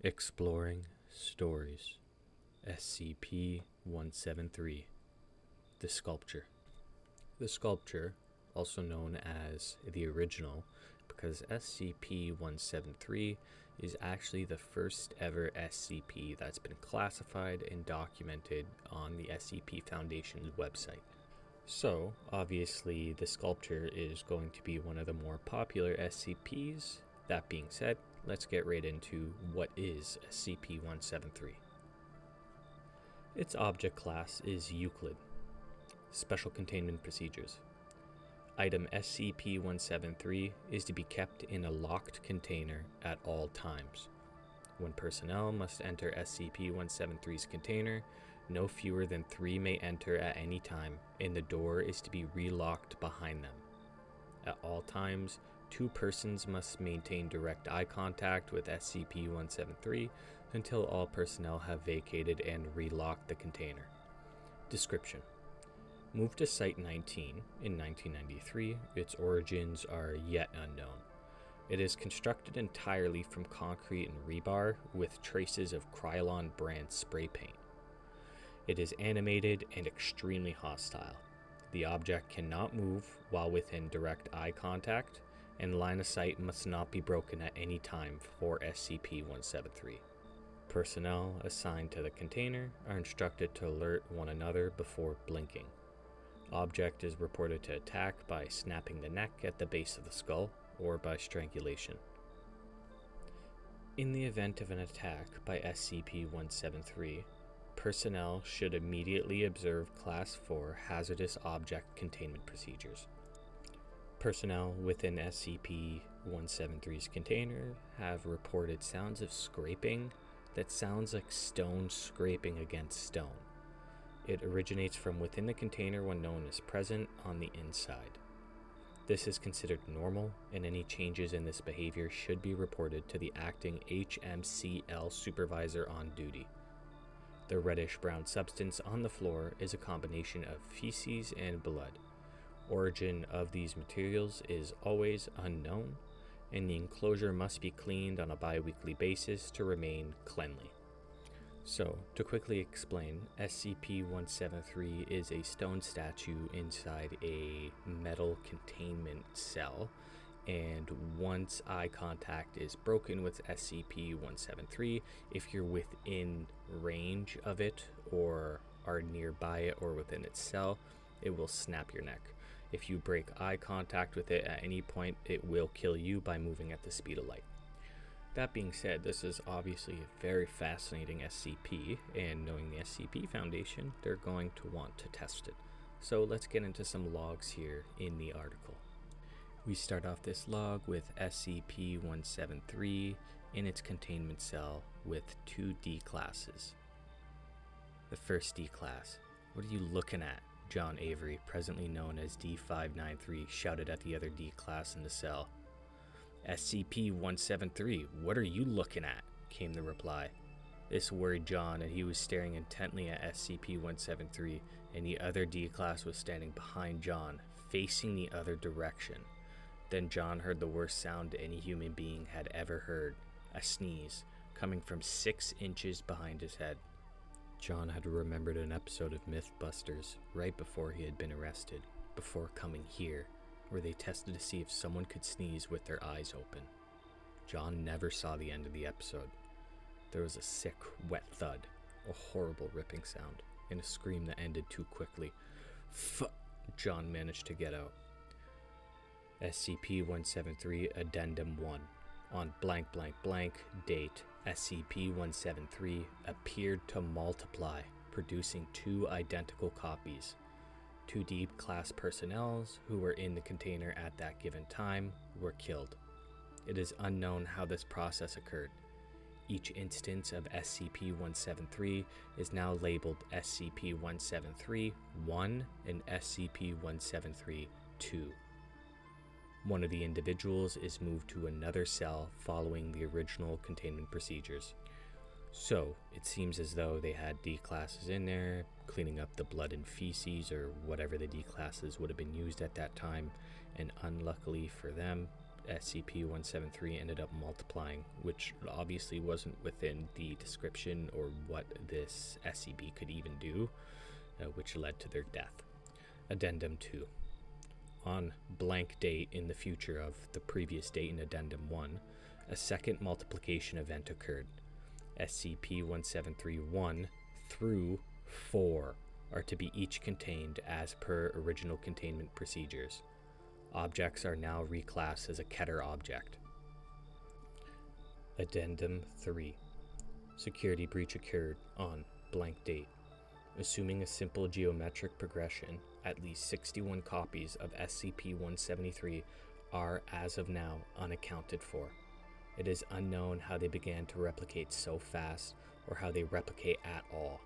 Exploring Stories, SCP-173, The Sculpture. The Sculpture, also known as the Original, because SCP-173 is actually the first ever SCP that's been classified and documented on the SCP Foundation's website. So, obviously, the Sculpture is going to be one of the more popular SCPs. That being said, let's get right into what is SCP-173. Its object class is Euclid. Special Containment Procedures. Item SCP-173 is to be kept in a locked container at all times. When personnel must enter SCP-173's container, no fewer than 3 may enter at any time, and the door is to be relocked behind them. At all times, 2 persons must maintain direct eye contact with SCP-173 until all personnel have vacated and relocked the container. Description: moved to Site-19 in 1993, its origins are yet unknown. It is constructed entirely from concrete and rebar with traces of Krylon brand spray paint. It is animated and extremely hostile. The object cannot move while within direct eye contact, and line of sight must not be broken at any time for SCP-173. Personnel assigned to the container are instructed to alert one another before blinking. Object is reported to attack by snapping the neck at the base of the skull or by strangulation. In the event of an attack by SCP-173, personnel should immediately observe Class 4 hazardous object containment procedures. Personnel within SCP-173's container have reported sounds of scraping that sounds like stone scraping against stone. It originates from within the container when no one is present on the inside. This is considered normal, and any changes in this behavior should be reported to the acting HMCL supervisor on duty. The reddish-brown substance on the floor is a combination of feces and blood. Origin of these materials is always unknown, and the enclosure must be cleaned on a bi-weekly basis to remain cleanly. So, to quickly explain, SCP-173 is a stone statue inside a metal containment cell, and once eye contact is broken with SCP-173, if you're within range of it or are nearby it or within its cell, it will snap your neck. If you break eye contact with it at any point, it will kill you by moving at the speed of light. That being said, this is obviously a very fascinating SCP, and knowing the SCP Foundation, they're going to want to test it. So let's get into some logs here in the article. We start off this log with SCP-173 in its containment cell with 2 D classes. The first D class. What are you looking at? John Avery, presently known as D593, shouted at the other D class in the cell. SCP-173, what are you looking at? Came the reply. This worried John, and he was staring intently at SCP-173, and the other D class was standing behind John, facing the other direction. Then John heard the worst sound any human being had ever heard, a sneeze, coming from 6 inches behind his head. John had remembered an episode of Mythbusters right before he had been arrested, before coming here, where they tested to see if someone could sneeze with their eyes open. John never saw the end of the episode. There was a sick, wet thud, a horrible ripping sound, and a scream that ended too quickly. John managed to get out. SCP-173 Addendum 1. On blank blank blank date, SCP-173 appeared to multiply, producing 2 identical copies. 2 D class personnel who were in the container at that given time were killed. It is unknown how this process occurred. Each instance of SCP-173 is now labeled SCP-173-1 and SCP-173-2. One of the individuals is moved to another cell following the original containment procedures. So, it seems as though they had D classes in there, cleaning up the blood and feces or whatever the D classes would have been used at that time, and unluckily for them, SCP-173 ended up multiplying, which obviously wasn't within the description or what this SCP could even do, which led to their death. Addendum 2. On blank date in the future of the previous date in Addendum 1, a second multiplication event occurred. SCP-173-1 through 4 are to be each contained as per original containment procedures. Objects are now reclassed as a Keter object. Addendum 3. Security breach occurred on blank date. Assuming a simple geometric progression, at least 61 copies of SCP-173 are, as of now, unaccounted for. It is unknown how they began to replicate so fast or how they replicate at all.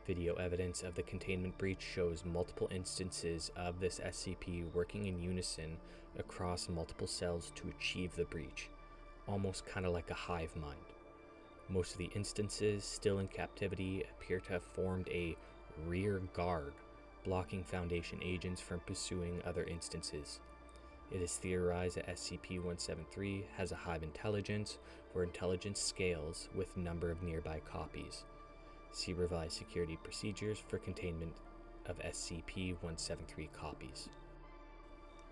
Video evidence of the containment breach shows multiple instances of this SCP working in unison across multiple cells to achieve the breach, almost kind of like a hive mind. Most of the instances still in captivity appear to have formed a rear guard, blocking Foundation agents from pursuing other instances. It is theorized that SCP-173 has a Hive intelligence, where intelligence scales with number of nearby copies. See revised security procedures for containment of SCP-173 copies.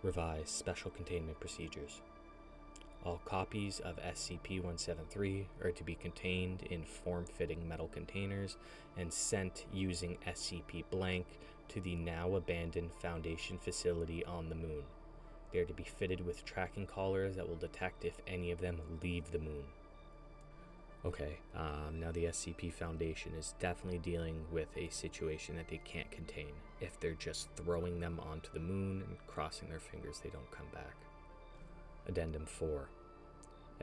Revised special containment procedures. All copies of SCP-173 are to be contained in form-fitting metal containers and sent using SCP-blank to the now abandoned Foundation facility on the Moon. They are to be fitted with tracking collars that will detect if any of them leave the Moon. Okay, now the SCP Foundation is definitely dealing with a situation that they can't contain if they're just throwing them onto the Moon and crossing their fingers they don't come back. Addendum 4.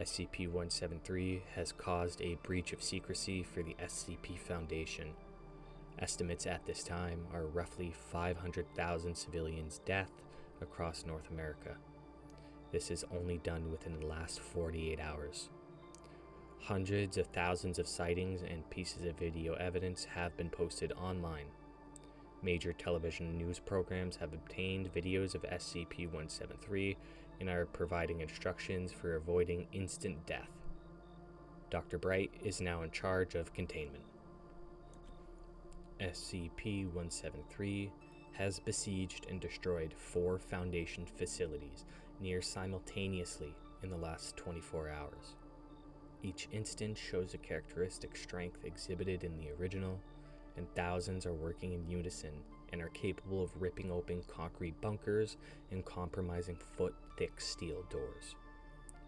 SCP-173 has caused a breach of secrecy for the SCP Foundation. Estimates at this time are roughly 500,000 civilians' death across North America. This is only done within the last 48 hours. Hundreds of thousands of sightings and pieces of video evidence have been posted online. Major television news programs have obtained videos of SCP-173 and are providing instructions for avoiding instant death. Dr. Bright is now in charge of containment. SCP-173 has besieged and destroyed 4 Foundation facilities near simultaneously in the last 24 hours. Each instance shows a characteristic strength exhibited in the original, and thousands are working in unison and are capable of ripping open concrete bunkers and compromising foot-thick steel doors.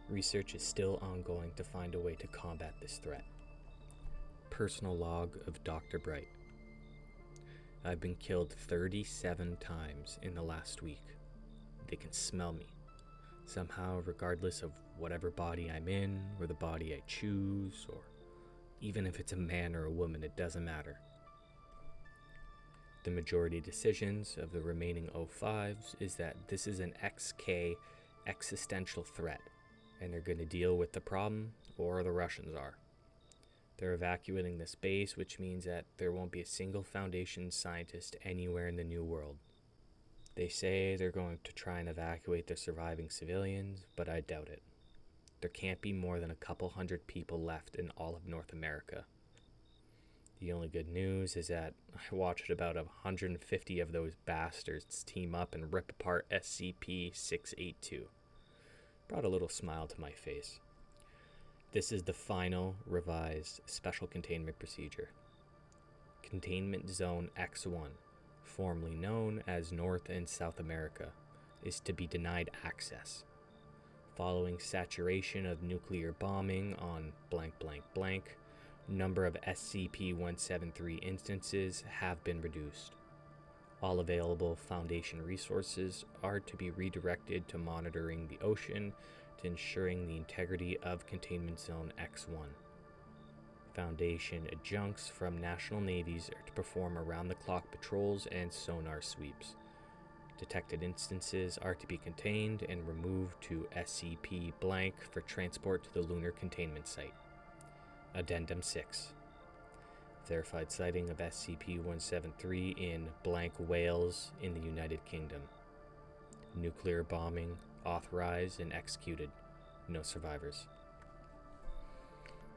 Research is still ongoing to find a way to combat this threat. Personal log of Dr. Bright. I've been killed 37 times in the last week. They can smell me. Somehow, regardless of whatever body I'm in, or the body I choose, or even if it's a man or a woman, it doesn't matter. The majority decisions of the remaining O5s is that this is an XK existential threat, and they're going to deal with the problem, or the Russians are. They're evacuating this base, which means that there won't be a single Foundation scientist anywhere in the New World. They say they're going to try and evacuate the surviving civilians, but I doubt it. There can't be more than a couple hundred people left in all of North America. The only good news is that I watched about 150 of those bastards team up and rip apart SCP-682. Brought a little smile to my face. This is the final revised special containment procedure. Containment Zone X1, formerly known as North and South America, is to be denied access. Following saturation of nuclear bombing on blank blank blank, number of SCP-173 instances have been reduced. All available Foundation resources are to be redirected to monitoring the ocean to ensuring the integrity of Containment Zone X1. Foundation adjuncts from national navies are to perform around-the-clock patrols and sonar sweeps. Detected instances are to be contained and removed to SCP blank for transport to the lunar containment site. Addendum 6. Verified sighting of SCP-173 in blank Wales in the United Kingdom. Nuclear bombing authorized and executed. No survivors.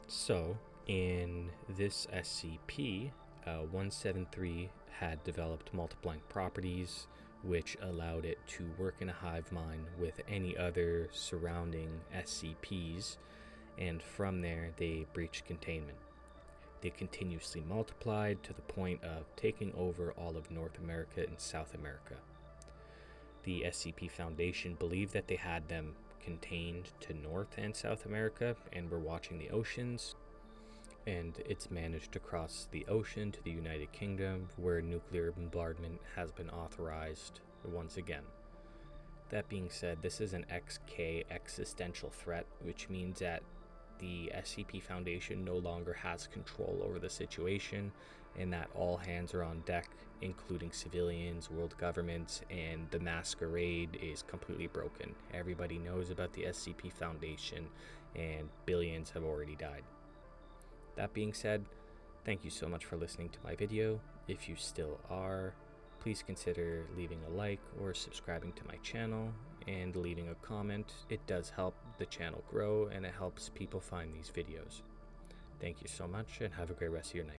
So, in this SCP, 173 had developed multiplying properties, which allowed it to work in a hive mind with any other surrounding SCPs, and from there they breached containment. They continuously multiplied to the point of taking over all of North America and South America. The SCP Foundation believed that they had them contained to North and South America and were watching the oceans, and it's managed to cross the ocean to the United Kingdom, where nuclear bombardment has been authorized once again. That being said, this is an XK existential threat, which means that the SCP Foundation no longer has control over the situation, and that all hands are on deck, including civilians, world governments, and the masquerade is completely broken. Everybody knows about the SCP Foundation, and billions have already died. That being said, thank you so much for listening to my video. If you still are, please consider leaving a like or subscribing to my channel and leaving a comment. It does help the channel grow and it helps people find these videos. Thank you so much and have a great rest of your night.